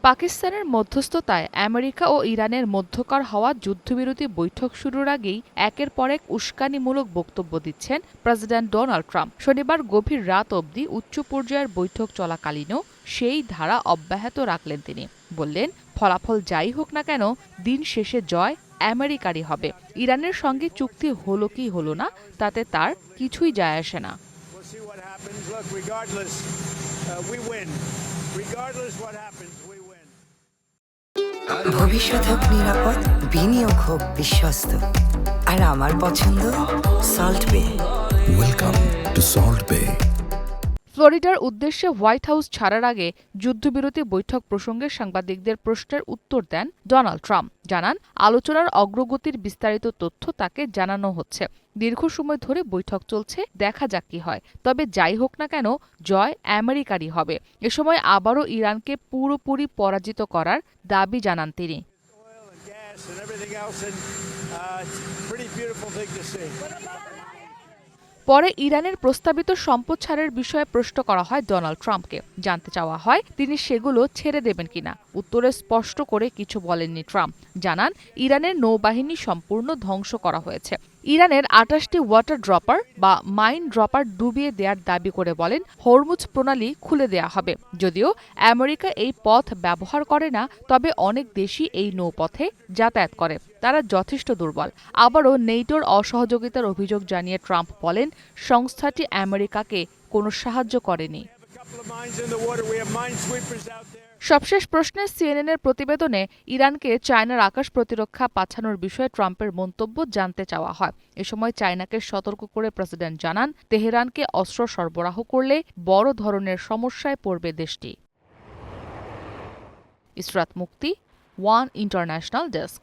পাকিস্তানের মধ্যস্থতায় আমেরিকা ও ইরানের মধ্যকার হওয়া যুদ্ধবিরতি বৈঠক শুরুর আগেই একের পর এক উস্কানিমূলক বক্তব্য দিচ্ছেন প্রেসিডেন্ট ডোনাল্ড ট্রাম্প। শনিবার গভীর রাত অবধি উচ্চ পর্যায়ের বৈঠক চলাকালীনও সেই ধারা অব্যাহত রাখলেন তিনি। বললেন, ফলাফল যাই হোক না কেন, দিন শেষে জয় আমেরিকারই হবে। ইরানের সঙ্গে চুক্তি হলো কি হলো না, তাতে তার কিছুই যায় আসে না। ভবিষ্যৎ হোক নিরাপদ, বিনিয়োগ হোক বিশ্বস্ত, আর আমার পছন্দ সল্ট বে। ওয়েলকাম টু সল্ট বে। ফ্লোরিডার উদ্দেশ্যে হোয়াইট হাউস ছাড়ার আগে যুদ্ধবিরতি বৈঠক প্রসঙ্গে সাংবাদিকদের প্রশ্নের উত্তর দেন ডোনাল্ড ট্রাম্প। জানান, আলোচনার অগ্রগতির বিস্তারিত তথ্য তাকে জানানো হচ্ছে। দীর্ঘ সময় ধরে বৈঠক চলছে, দেখা যাক কি হয়। তবে যাই হোক না কেন, জয় আমেরিকারই হবে। এ সময় আবারও ইরানকে পুরোপুরি পরাজিত করার দাবি জানান তিনি। পরে ইরানের প্রস্তাবিত সম্পদ ছাড়ের বিষয়ে প্রশ্ন করা হয় ডোনাল্ড ট্রাম্পকে। জানতে চাওয়া হয় তিনি সেগুলো ছেড়ে দেবেন কিনা। উত্তরে স্পষ্ট করে কিছু বলেননি ট্রাম্প। জানান, ইরানের নৌবাহিনী সম্পূর্ণ ধ্বংস করা হয়েছে। ইরানের ২৮টি ওয়াটার ড্রপার বা মাইন ড্রপার ডুবিয়ে দেওয়ার দাবি করে বলেন, হরমুজ প্রণালী খুলে দেয়া হবে। যদিও আমেরিকা এই পথ ব্যবহার করে না, তবে অনেক দেশই এই নৌপথে যাতায়াত করে। তারা যথেষ্ট দুর্বল। আবারও নেটোর অসহযোগিতার অভিযোগ জানিয়ে ট্রাম্প বলেন, সংস্থাটি আমেরিকাকে কোনো সাহায্য করেনি। সবশেষ প্রশ্নে সিএনএনের প্রতিবেদনে ইরানকে চায়নার আকাশ প্রতিরক্ষা পাঠানোর বিষয়ে ট্রাম্পের মন্তব্য জানতে চাওয়া হয়। এ সময় চায়নাকে সতর্ক করে প্রেসিডেন্ট জানান, তেহরানকে অস্ত্র সরবরাহ করলে বড় ধরনের সমস্যায় পড়বে দেশটি। ইসরাত মুক্তি, ওয়ান ইন্টারন্যাশনাল ডেস্ক।